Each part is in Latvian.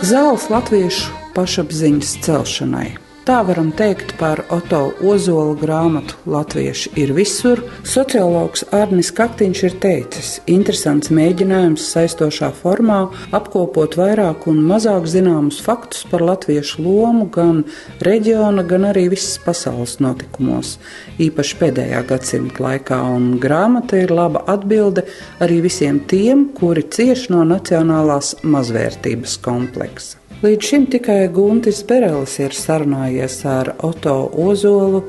Zāles latviešu pašapziņas celšanai. Tā varam teikt par Oto Ozola grāmatu Latvieši ir visur. Sociologs Arnis Kaktiņš ir teicis, interesants mēģinājums saistošā formā apkopot vairāk un mazāk zināmus faktus par latviešu lomu gan reģiona, gan arī visas pasaules notikumos, īpaši pēdējā gadsimta laikā, un grāmata ir laba atbilde arī visiem tiem, kuri cieš no nacionālās mazvērtības kompleksa. Līdz šim tikai Guntis Berelis ir sarunājies ar Oto Ozolu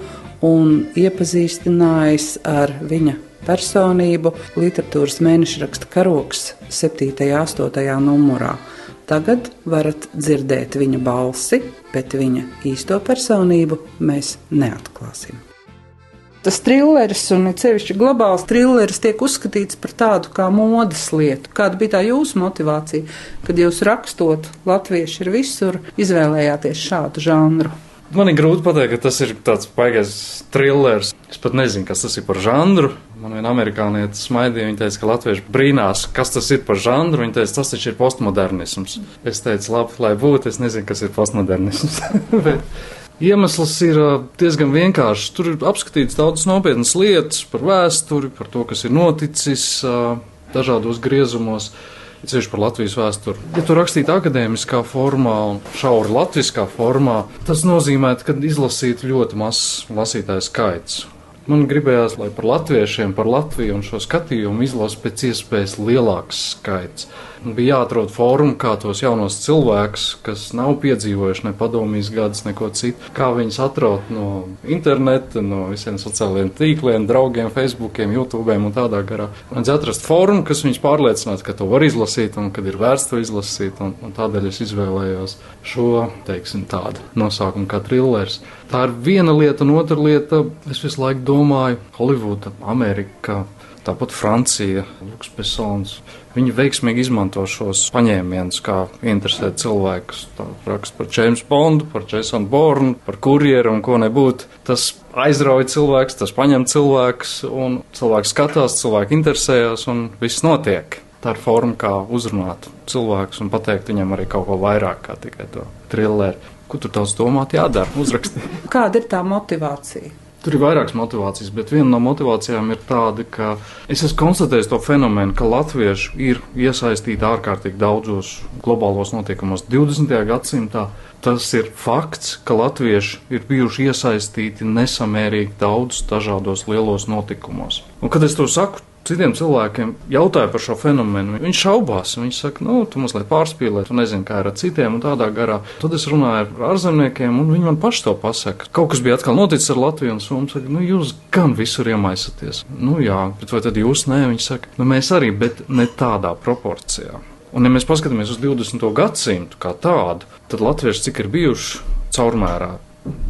un iepazīstinājis ar viņa personību literatūras mēnešraksta Karoks 7. un 8. numurā. Tagad varat dzirdēt viņa balsi, bet viņa īsto personību mēs neatklāsim. Tas trilleris, un it sevišķi globāls trilleris, tiek uzskatīts par tādu kā modes lietu. Kāda bija tā jūsu motivācija, kad jūs rakstot Latvieši ir visur, izvēlējāties šādu žanru? Man ir grūti pateikt, ka tas ir tāds baigais trilleris. Es pat nezinu, kas tas ir par žanru. Man viena amerikāniete smaidīja, viņa teica, ka latvieši brīnās, kas tas ir par žanru. Viņa teica, tas taču ir postmodernisms. Es teicu, labi, lai būtu, es nezinu, kas ir postmodernisms. Iemesls ir diezgan vienkāršs. Tur ir apskatīts daudzas nopietnas lietas par vēsturi, par to, kas ir noticis dažādos griezumos, ceļš par Latvijas vēsturi. Ja tu rakstītu akadēmiskā formā un šauri latviskā formā, tas nozīmē, ka izlasītu ļoti mazs lasītāju skaits. Man gribējās, lai par latviešiem, par Latviju un šo skatījumu izlasa pēc iespējas lielāks skaits. Bija jāatrod formu, kā tos jaunos cilvēkus, kas nav piedzīvojuši ne padomjas gadus, neko citu, kā viņus atraut no interneta, no visiem sociālajiem tīkliem, draugiem, Facebookiem, YouTube'iem un tādā garā. Man atrast formu, kas viņus pārliecinātu, ka to var izlasīt un kad ir vērts to izlasīt, un tādēļ es izvēlējos šo, teiksim, tādu nosaukumu kā trilleris. Tā ir viena lieta, un otra lieta, es visu laiku domāju, Holivuda, Amerika, tāpat Francija, Luks Besons. Viņi veiksmīgi izmanto šos paņēmienus, kā interesēt cilvēkus. Tā raksta par James Bondu, par Jasonu Bournu, par kurjeru un ko nebūtu. Tas aizrauja cilvēks, tas paņem cilvēks, un cilvēks skatās, cilvēki interesējās, un viss notiek. Tā ir forma, kā uzrunāt cilvēkus un pateikt viņam arī kaut ko vairāk, kā tikai to trilleru. Ko tur daudz domāt, jādara, uzrakstīt. Kāda ir tā motivācija? Tur ir vairākas motivācijas, bet viena no motivācijām ir tāda, ka es esmu konstatējis to fenomenu, ka latvieši ir iesaistīti ārkārtīgi daudzos globālos notikumos 20. gadsimtā. Tas ir fakts, ka latvieši ir bijuši iesaistīti nesamērīgi daudz dažādos lielos notikumos. Un kad es to saku, citiem cilvēkiem jautāju par šo fenomenu. Viņš šaubās, viņš saka, tu mazliet pārspīlē, tu nezini, kā ir ar citiem un tādā garā. Tad es runāju ar ārzemniekiem, un viņi man paši to pasaka. Kaut kas bija atkal noticis ar Latviju, un Somiju saka, jūs gan visur iemaisaties. Jā, bet vai tad jūs ne? Viņi saka, mēs arī, bet ne tādā proporcijā. Un ja mēs paskatāmies uz 20. gadsimtu kā tādu, tad latvieši cik ir bijuši caurmērā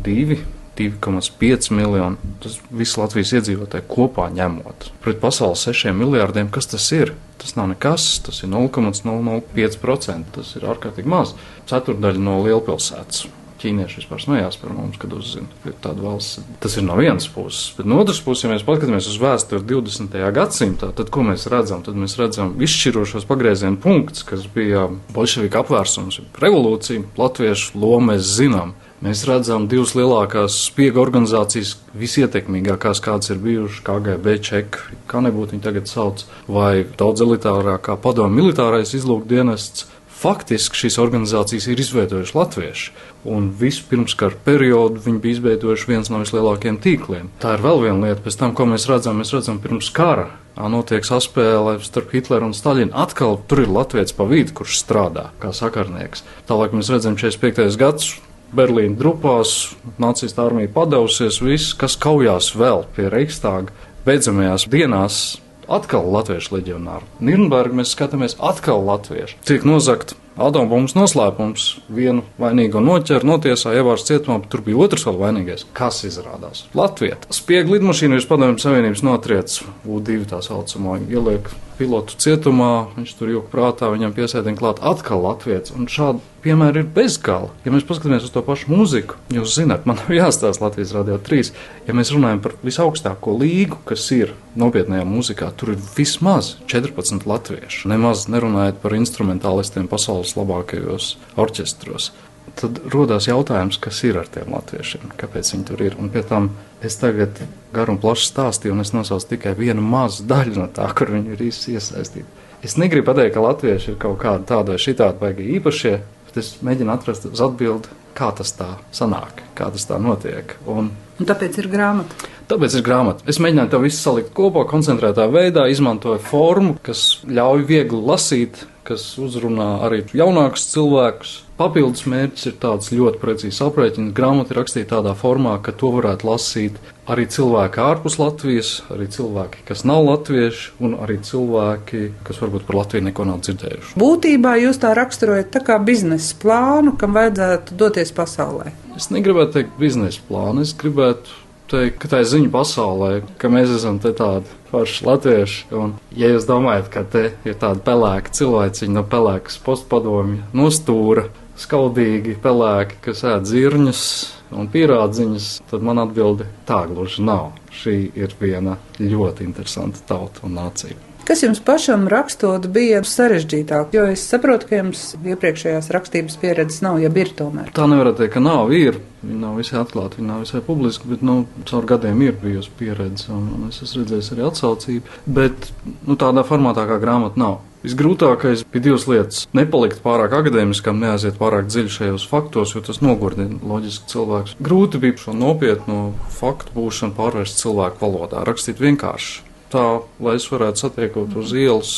2,5 miljoni. Tas viss Latvijas iedzīvotāji kopā ņemot. Pret pasaules 6 miljārdiem, kas tas ir? Tas nav nekas, tas ir 0,005%. Tas ir ārkārtīgi maz. Ceturdaļa no lielpilsētas. Ķīnieši vispār smējās par mums, kad uzzina, ka ir tāda valsts. Tas ir no vienas puses. Bet no otras puses, ja mēs paskatāmies uz vēsturi 20. gadsimtā, tad ko mēs redzam? Tad mēs redzam izšķirošos pagrieziena punktus, kas bija bolševika apvērsums, revolūcija. Latviešu lomu mēs zinām. Mēs redzam divas lielākās spiegu organizācijas, visietekmīgākās, kādas ir bijušas, KGB, Ček, kā nebūtu viņi tagad sauc, vai daudz elitārākā padomu militārais izlūkdienests. Faktiski šīs organizācijas ir izveidojuši latvieši, un visu pirmskara periodu viņi bija izveidojuši viens no vislielākajiem tīkliem. Tā ir vēl viena lieta, pēc tam, ko mēs redzam pirms kara. Notiek saspēle starp Hitleru un Staļinu. Atkal tur ir latvietis pa vidu, kurš strādā kā sakarnieks. Tālāk mēs redzam 45. gads. Berlīna drupās, nacistu armija padausies, viss, kas kaujās vēl pie Reichstāga. Beidzamajās dienās atkal latviešu leģionāri. Nirnberga mēs skatāmies atkal latvieši. Tiek nozagt atombummas noslēpums, vienu vainīgo noķer, notiesā, ievārs cietumā, bet tur bija otrs vēl vainīgais. Kas izrādās? Latvieta. Spiegu lidmašīnu virs Padomju Savienības notriec, U2 tā saucamo, ieliek pilotu cietumā, viņš tur jūk prātā, viņam piesēdien klāt atkal latvietis, un šādi piemēri ir bezgala. Ja mēs paskatāmies uz to pašu mūziku, jūs zināt, man nav jāstāsta Latvijas Radio 3, ja mēs runājam par visaugstāko līgu, kas ir nopietnējā mūzikā, tur ir vismaz 14 latvieši. Nemaz nerunājot par instrumentālistiem pasaules pasaules labākajos orķestros. Tad rodās jautājums, kas ir ar tiem latviešiem, kāpēc viņi tur ir. Un pie tam es tagad garu un plaši stāstīju, un es nosaucu tikai vienu mazu daļu no tā, kur viņi ir īsti iesaistīti. Es negribu pateikt, ka latvieši ir kaut kādi tādi vai šitādi baigi īpašie, bet es mēģinu atrast uz atbildi, kā tas tā sanāk, kā tas tā notiek. Un tāpēc ir grāmata. Tāpēc ir grāmata. Es mēģināju to visu salikt kopā, koncentrētā veidā, izmantoju formu, kas ļauj viegli lasīt, kas uzrunā arī jaunākus cilvēkus. Papildus mērķis ir tāds ļoti precīzi aprēķins. Grāmata ir rakstīta tādā formā, ka to varētu lasīt arī cilvēki ārpus Latvijas, arī cilvēki, kas nav latvieši, un arī cilvēki, kas varbūt par Latviju neko nav dzirdējuši. Būtībā jūs tā raksturojat tā kā biznesa plānu, kam vajadzētu doties pasaulē. Es negribētu teikt biznesa plānu, es gribētu teikt, ka tā ir ziņa pasaulē, ka mēs esam te tādi paši latvieši. Un, ja jūs domājat, ka te ir tāda pelēka cilvēciņa no pelēkas postpadomja nostūra, skaudīgi pelēki, kas ēd zirņus un pierādziņus, tad man atbildi tā gluži nav. Šī ir viena ļoti interesanta tauta un nācija. Kas jums pašam rakstot bija sarežģītāk? Jo es saprotu, ka jums iepriekšējās rakstības pieredzes nav, ja ir tomēr. Tā nevarētu teikt, ka nav, ir. Viņi nav visai atklāti, viņi nav visai publiski, bet, caur gadiem ir bijusi pieredze, un es esmu redzējis arī atsaucību, bet, tādā formātā kā grāmata nav. Visgrūtākais bija divas lietas. Nepalikt pārāk akadēmiskam, neaiziet pārāk dziļi šajos faktos, jo tas nogurdina loģiski cilvēks. Grūti bija šo nopietnu faktu būšanu pārvērst cilvēku valodā, rakstīt vienkārši. Tā, lai es varētu satiekot uz ielas,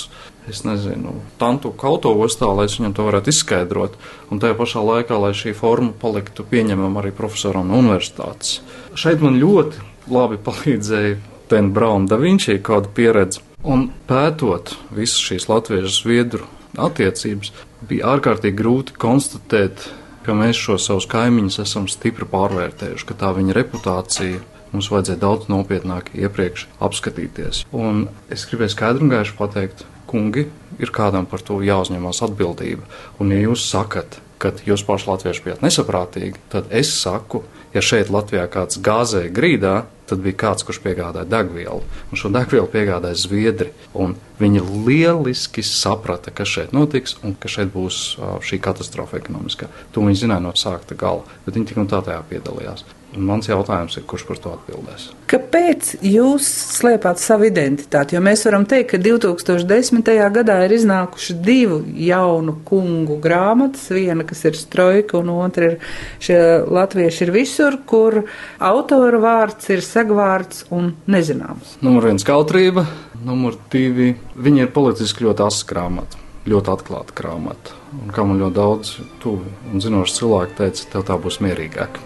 es nezinu, tantu autoostā, lai es viņam to varētu izskaidrot, un tajā pašā laikā, lai šī forma paliktu pieņemama arī profesoram no universitātes. Šeit man ļoti labi palīdzēja Dan Brown Da Vinci kāda pieredze, un pētot visas šīs latviešu zviedru attiecības, bija ārkārtīgi grūti konstatēt, ka mēs šo savus kaimiņus esam stipri pārvērtējuši, ka tā viņa reputācija mums vajadzēja daudz nopietnāk iepriekš apskatīties. Un es gribēju skaidru un gaišu pateikt, kungi, ir kādam par to jāuzņemās atbildība. Un ja jūs sakat, ka jūs paši latvieši bijat nesaprātīgi, tad es saku, ja šeit Latvijā kāds gāzēja grīdā, tad bija kāds, kurš piegādāja degvielu. Un šo degvielu piegādāja zviedri. Un viņi lieliski saprata, kas šeit notiks un ka šeit būs šī katastrofa ekonomiskā. To viņi zināja no sākta gala, bet viņi tik un tā tajā piedalījās. Un mans jautājums ir, kurš par to atbildēs? Kāpēc jūs slēpāt savu identitāti? Jo mēs varam teikt, ka 2010. gadā ir iznākuši divu jaunu kungu grāmatas. Viena, kas ir Strojka, un otra ir šie latvieši ir visur, kur autora vārds ir segvārds un nezināms. Numur 1 kautrība, numur 2 viņa ir politiski ļoti asa grāmata, ļoti atklāta grāmata. Un kā man ļoti daudz tuvi un zinoši cilvēki teica, tev tā būs mierīgāk.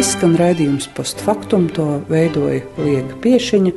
Izskan raidījums Postfaktum, to veidoja Liega Piešiņa